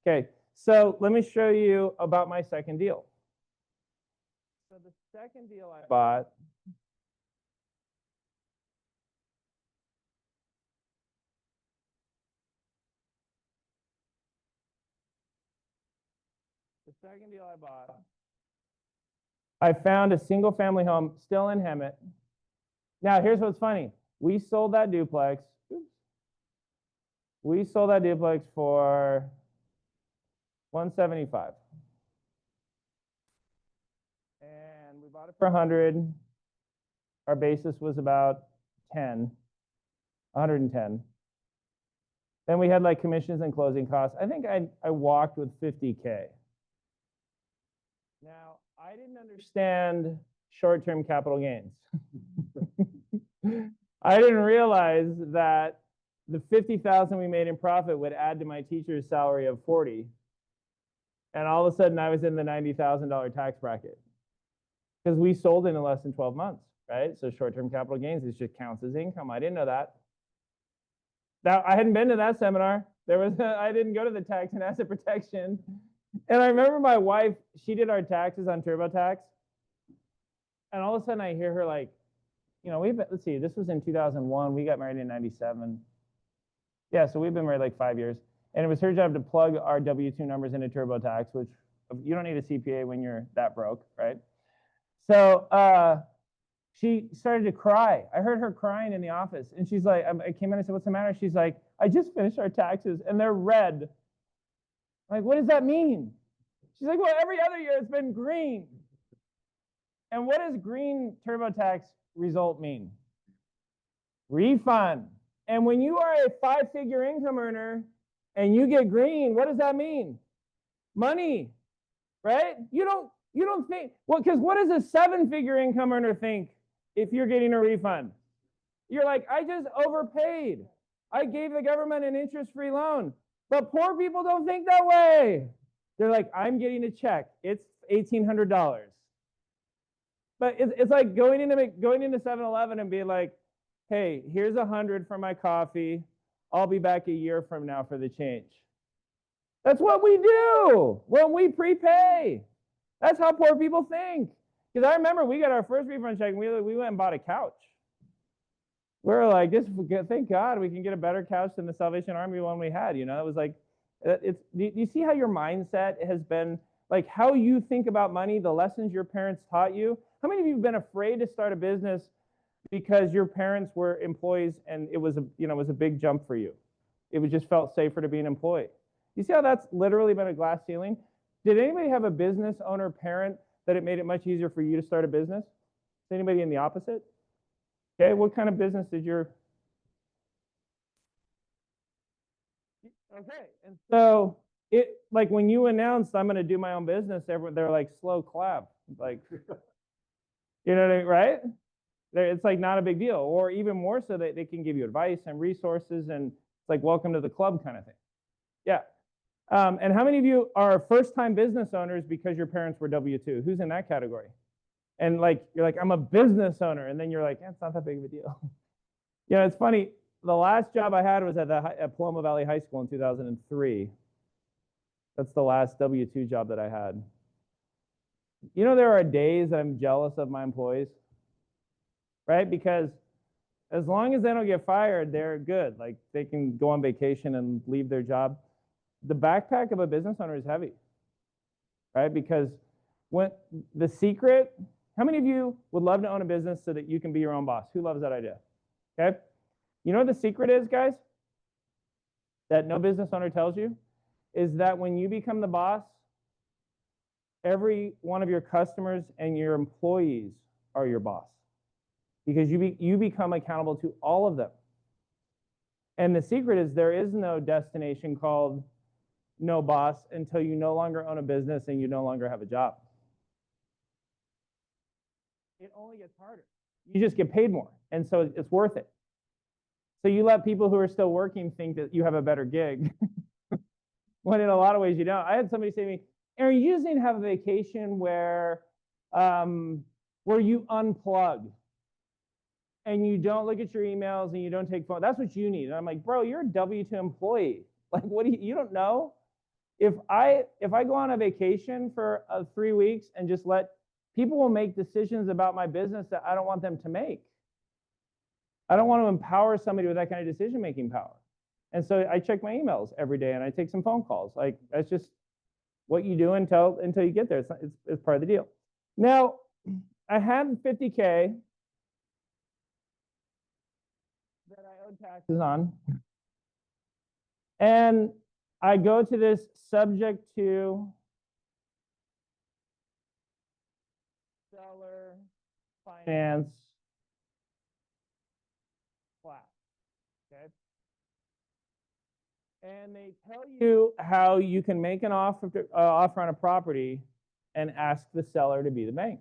Okay, so let me show you about my second deal. So the second deal I bought, I found a single family home still in Hemet. Now, here's what's funny. We sold that duplex. We sold that duplex for $175. And we bought it for $100. Our basis was about 110. Then we had like commissions and closing costs. I think I walked with 50K. Now, I didn't understand short-term capital gains. I didn't realize that the 50,000 we made in profit would add to my teacher's salary of 40. And all of a sudden I was in the $90,000 tax bracket because we sold it in less than 12 months, right? So short-term capital gains, it just counts as income. I didn't know that. Now, I hadn't been to that seminar. I didn't go to the tax and asset protection. And I remember my wife, she did our taxes on TurboTax. And all of a sudden I hear her like, you know, let's see, this was in 2001. We got married in 97. Yeah, so we've been married like 5 years. And it was her job to plug our W-2 numbers into TurboTax, which you don't need a CPA when you're that broke, right? So she started to cry. I heard her crying in the office. And she's like, I came in and I said, what's the matter? She's like, I just finished our taxes and they're red. I'm like, what does that mean? She's like, well, every other year it's been green. And what does green TurboTax result mean? Refund. And when you are a 5-figure income earner and you get green, what does that mean? Money, right? You don't think, well, because what does a 7-figure income earner think if you're getting a refund? You're like, I just overpaid. I gave the government an interest-free loan. But poor people don't think that way. They're like, I'm getting a check. It's $1,800. But it's like going into 7-Eleven and being like, hey, here's 100 for my coffee. I'll be back a year from now for the change. That's what we do when we prepay. That's how poor people think. Because I remember we got our first refund check and we went and bought a couch. We were like, thank God we can get a better couch than the Salvation Army one we had. You know, it was like, do you see how your mindset has been, like how you think about money, the lessons your parents taught you? How many of you have been afraid to start a business because your parents were employees and it was a big jump for you? It just felt safer to be an employee. You see how that's literally been a glass ceiling? Did anybody have a business owner parent that it made it much easier for you to start a business? Is anybody in the opposite? Okay, what kind of business did your... Okay, and so like when you announced I'm going to do my own business, they're like, slow clap, like, you know what I mean, right? It's like not a big deal, or even more so that they can give you advice and resources, and it's like welcome to the club kind of thing. Yeah. And how many of you are first-time business owners because your parents were W-2? Who's in that category? And like you're like, I'm a business owner, and then you're like, it's not that big of a deal. You know, it's funny. The last job I had was at Paloma Valley High School in 2003. That's the last W-2 job that I had. You know, there are days I'm jealous of my employees, right? Because as long as they don't get fired, they're good. Like they can go on vacation and leave their job. The backpack of a business owner is heavy, right? Because when the secret, how many of you would love to own a business so that you can be your own boss? Who loves that idea? Okay. You know what the secret is, guys? That no business owner tells you is that when you become the boss, every one of your customers and your employees are your boss because you become accountable to all of them. And the secret is there is no destination called no boss until you no longer own a business and you no longer have a job. It only gets harder. You just get paid more. And so it's worth it. So you let people who are still working think that you have a better gig. When in a lot of ways you don't. I had somebody say to me, Aaron, you just need to have a vacation where you unplug and you don't look at your emails and you don't take phone. That's what you need. And I'm like, bro, you're a W-2 employee. Like, what do you don't know? if I go on a vacation for 3 weeks and just let people will make decisions about my business that I don't want them to make. I don't want to empower somebody with that kind of decision-making power. And so I check my emails every day and I take some phone calls. Like, that's just what you do until you get there. It's part of the deal. Now, I had $50K that I owed taxes on. And I go to this subject to seller finance class. Okay. And they tell you how you can make an offer on a property and ask the seller to be the bank.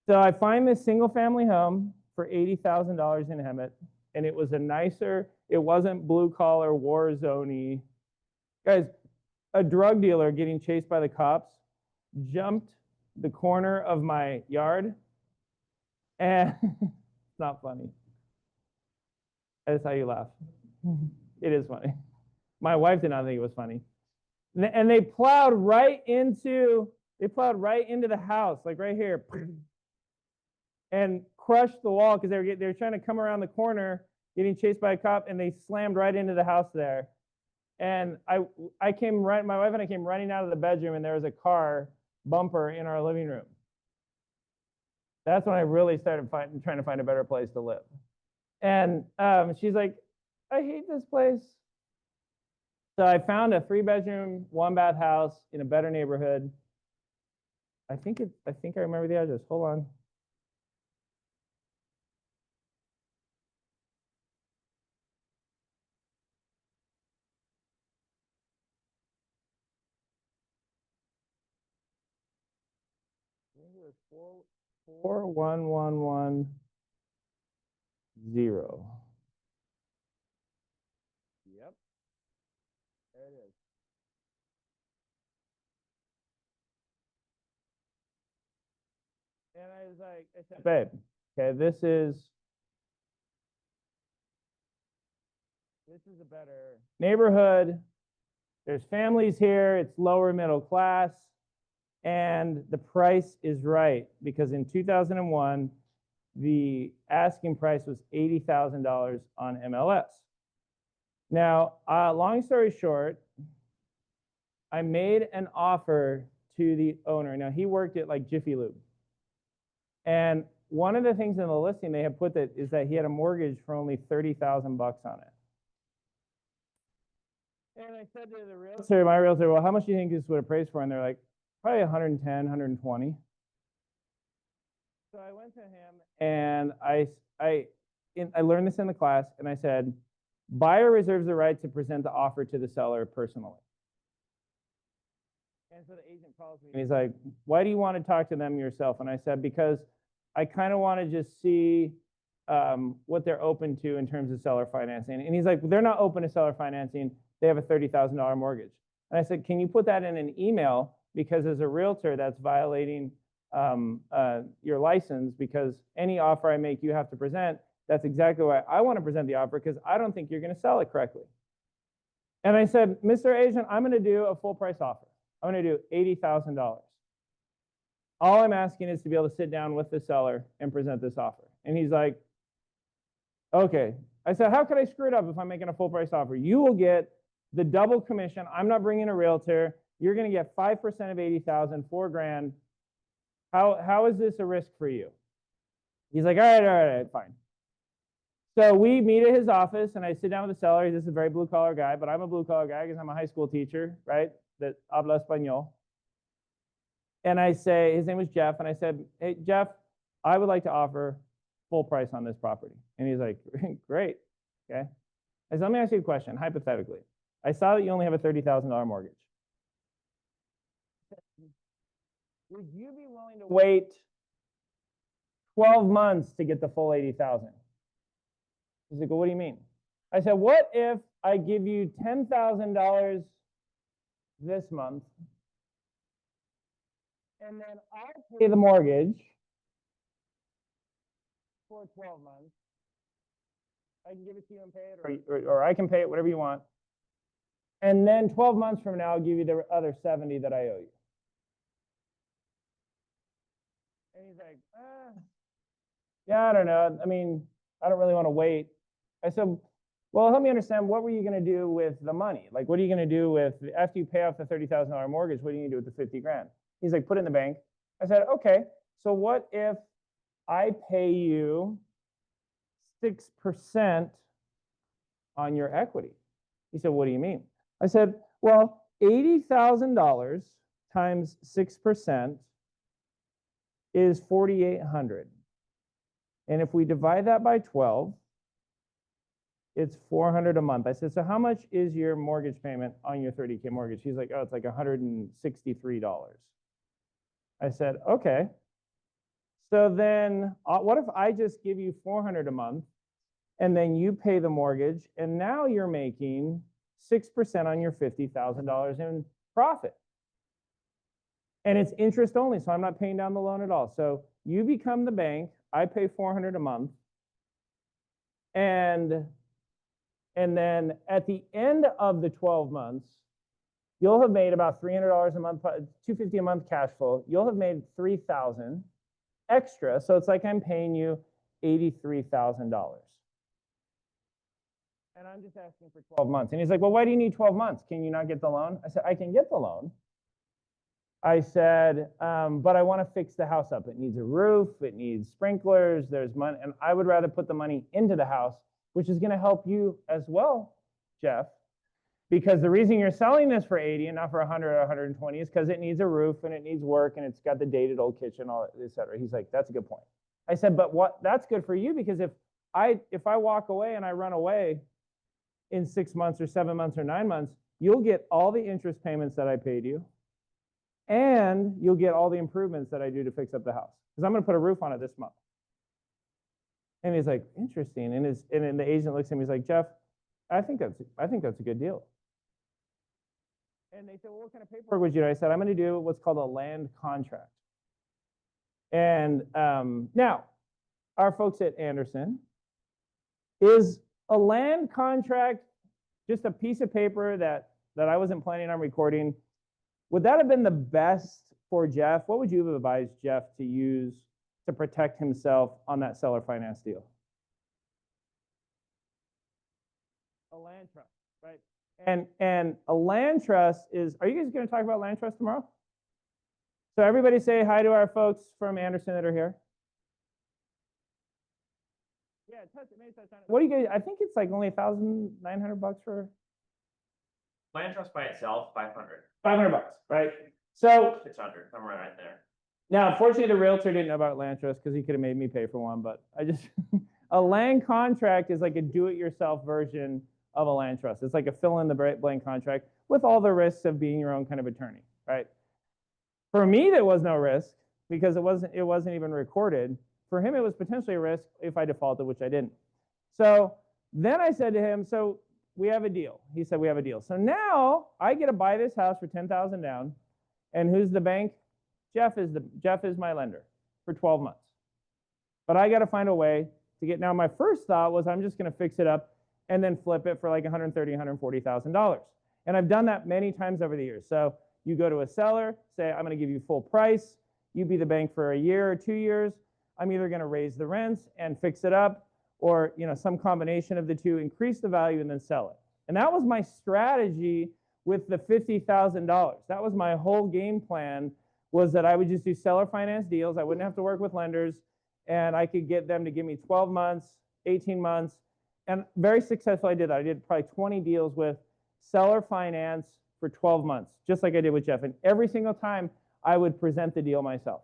So I find this single family home for $80,000 in Hemet, and it was a nicer, it wasn't blue collar war zone-y. Guys, a drug dealer getting chased by the cops jumped the corner of my yard, and it's not funny. That's how you laugh. It is funny. My wife did not think it was funny. And they plowed right into the house, like right here, and crushed the wall because they were trying to come around the corner, getting chased by a cop, and they slammed right into the house there. And my wife and I came running out of the bedroom, and there was a car bumper in our living room. That's when I really started trying to find a better place to live. And she's like, I hate this place. So I found a 3-bedroom, 1-bath house in a better neighborhood. I think I remember the address. Hold on. I think it was 41110. Yep. There it is. And I said, babe, okay, this is a better neighborhood. There's families here. It's lower middle class. And the price is right, because in 2001, the asking price was $80,000 on MLS. Now, long story short, I made an offer to the owner. Now, he worked at like Jiffy Lube. And one of the things in the listing they have put that is that he had a mortgage for only $30,000 on it. And I said to my realtor, well, how much do you think this would appraise for? And they're like, probably 110, 120. So I went to him and I learned this in the class, and I said, buyer reserves the right to present the offer to the seller personally. And so the agent calls me and he's like, why do you want to talk to them yourself? And I said, because I kind of want to just see what they're open to in terms of seller financing. And he's like, they're not open to seller financing. They have a $30,000 mortgage. And I said, can you put that in an email? Because as a realtor, that's violating your license, because any offer I make, you have to present. That's exactly why I want to present the offer, because I don't think you're going to sell it correctly. And I said, Mr. Agent, I'm going to do a full price offer. I'm going to do $80,000. All I'm asking is to be able to sit down with the seller and present this offer. And he's like, okay. I said, how could I screw it up if I'm making a full price offer? You will get the double commission. I'm not bringing a realtor. You're going to get 5% of 80,000, $4,000. How is this a risk for you? He's like, all right, fine. So we meet at his office, and I sit down with the seller. This is a very blue collar guy, but I'm a blue collar guy because I'm a high school teacher, right? That habla español. And I say, his name was Jeff, and I said, hey, Jeff, I would like to offer full price on this property. And he's like, great, okay. I said, let me ask you a question, hypothetically. I saw that you only have a $30,000 mortgage. Would you be willing to wait 12 months to get the full 80,000? He's like, well, what do you mean? I said, what if I give you $10,000 this month, and then I'll pay the mortgage for 12 months. I can give it to you and pay it, or I can pay it, whatever you want. And then 12 months from now, I'll give you the other 70 that I owe you. And he's like, yeah, I don't know. I mean, I don't really want to wait. I said, well, help me understand, what were you going to do with the money? Like, what are you going to do with, after you pay off the $30,000 mortgage, what are you going to do with the 50 grand? He's like, put it in the bank. I said, okay, so what if I pay you 6% on your equity? He said, what do you mean? I said, well, $80,000 times 6% is $4,800. And if we divide that by 12, it's $400 a month. I said, so how much is your mortgage payment on your 30K mortgage? He's like, oh, it's like $163. I said, okay. So then what if I just give you $400 a month and then you pay the mortgage, and now you're making 6% on your $50,000 in profit. And it's interest only, so I'm not paying down the loan at all. So you become the bank, I pay $400 a month, and then at the end of the 12 months, you'll have made about $300 a month, $250 a month cash flow. You'll have made $3,000 extra. So it's like I'm paying you $83,000. And I'm just asking for 12 months. And he's like, well, why do you need 12 months? Can you not get the loan? I said, I can get the loan. I said, but I want to fix the house up. It needs a roof. It needs sprinklers. There's money. And I would rather put the money into the house, which is going to help you as well, Jeff. Because the reason you're selling this for 80 and not for 100 or 120 is because it needs a roof and it needs work and it's got the dated old kitchen, all et cetera. He's like, that's a good point. I said, but what? That's good for you, because if I walk away and I run away in 6 months or 7 months or 9 months, you'll get all the interest payments that I paid you, and you'll get all the improvements that I do to fix up the house, because I'm going to put a roof on it this month. And he's like, interesting. And the agent looks at him. He's like, Jeff, I think that's a good deal. And they said, well, what kind of paperwork would you do? I said, I'm going to do what's called a land contract. And now, our folks at Anderson, is a land contract just a piece of paper that I wasn't planning on recording? Would that have been the best for Jeff? What would you have advised Jeff to use to protect himself on that seller finance deal? A land trust, right? And a land trust is, are you guys going to talk about land trust tomorrow? So everybody say hi to our folks from Anderson that are here. Yeah, touch it, maybe touch on it. What do you guys, I think it's like only $1,900 for land trust by itself, 500. $500, right? So 600, somewhere right there. now, unfortunately, the realtor didn't know about land trust because he could have made me pay for one, but I just, a land contract is like a do-it-yourself version of a land trust. It's like a fill-in-the-blank contract with all the risks of being your own kind of attorney, right? For me, there was no risk because it wasn't even recorded. For him, it was potentially a risk if I defaulted, which I didn't. So then I said to him, so we have a deal. He said, we have a deal. So now I get to buy this house for $10,000 down. And who's the bank? Jeff is my lender for 12 months. But I got to find a way to get, now my first thought was I'm just going to fix it up and then flip it for like $130,000, $140,000. And I've done that many times over the years. So you go to a seller, say, I'm going to give you full price. You be the bank for a year or 2 years. I'm either going to raise the rents and fix it up, or some combination of the two, increase the value and then sell it. And that was my strategy with the $50,000. That was my whole game plan, was that I would just do seller finance deals. I wouldn't have to work with lenders, and I could get them to give me 12 months, 18 months, and very successfully I did that. I did probably 20 deals with seller finance for 12 months, just like I did with Jeff. And every single time I would present the deal myself,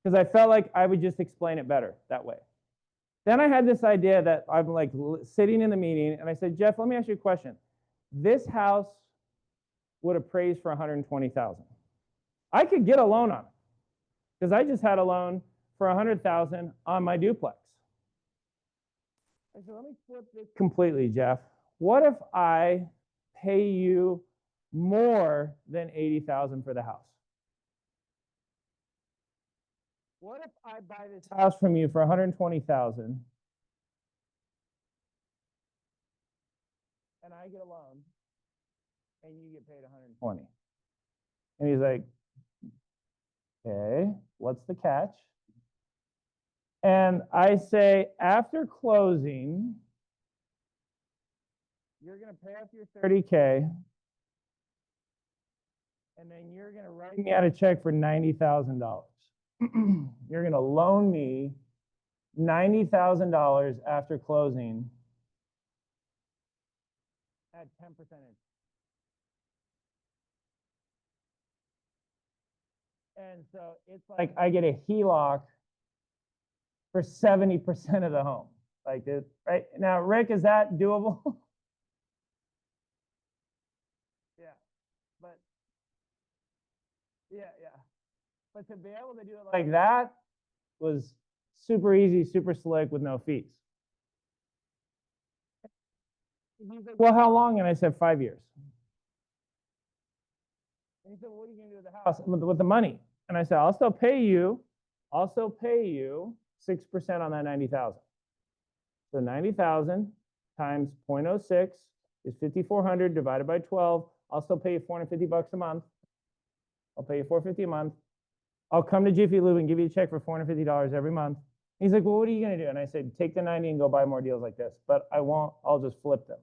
because I felt like I would just explain it better that way. Then I had this idea that I'm like sitting in the meeting, and I said, Jeff, let me ask you a question. This house would appraise for $120,000. I could get a loan on it, because I just had a loan for $100,000 on my duplex. I said, let me flip this completely, Jeff. What if I pay you more than $80,000 for the house? What if I buy this house from you for $120,000 and I get a loan, and you get paid 120. And he's like, okay, what's the catch? And I say, after closing, you're going to pay off your 30K, and then you're going to write me out a check for $90,000. You're going to loan me $90,000 after closing at 10% interest. And so it's like I get a HELOC for 70% of the home. Like this, right? Now, Rick, is that doable? Yeah. But yeah. But to be able to do it like that was super easy, super slick with no fees. He's like, well, how long? And I said, 5 years. And he said, well, what are you going to do with the house, with the money? And I said, I'll still pay you 6% on that 90,000. So 90,000 times 0.06 is 5,400 divided by 12. I'll still pay you $450 a month. I'll pay you $450 a month. I'll come to Jiffy Lube and give you a check for $450 every month. He's like, well, what are you going to do? And I said, take the 90 and go buy more deals like this. But I won't. I'll just flip them.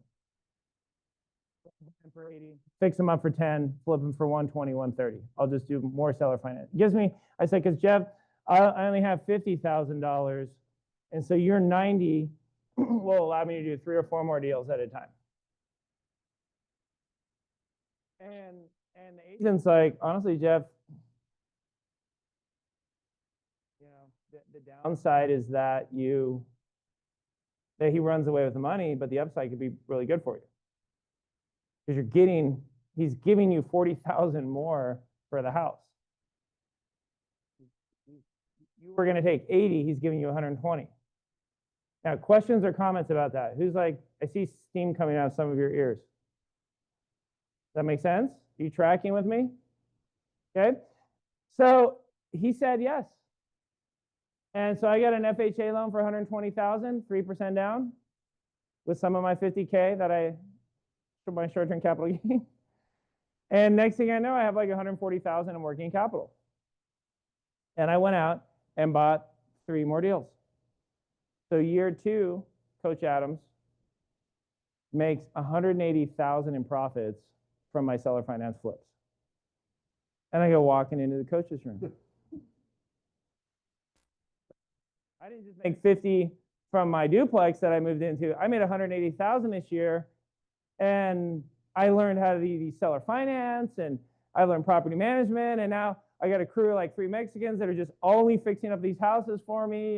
For 80, fix them up for 10, flip them for 120, 130. I'll just do more seller finance. Gives me, I said, because Jeff, I only have $50,000, and so your 90 will allow me to do 3 or 4 more deals at a time. And the agent's like, honestly, Jeff, you know, the downside is that he runs away with the money, but the upside could be really good for you. Because he's giving you 40,000 more for the house. You were going to take 80, he's giving you 120. Now, questions or comments about that? Who's like, I see steam coming out of some of your ears. Does that make sense? Are you tracking with me? Okay. So he said yes. And so I got an FHA loan for 120,000, 3% down, with some of my 50K that I for my short-term capital gain. And next thing I know, I have like 140,000 in working capital. And I went out and bought 3 more deals. So year 2, Coach Adams makes 180,000 in profits from my seller finance flips. And I go walking into the coach's room. I didn't just make 50 from my duplex that I moved into. I made 180,000 this year. And I learned how to do seller finance, and I learned property management, and now I got a crew of like 3 Mexicans that are just only fixing up these houses for me.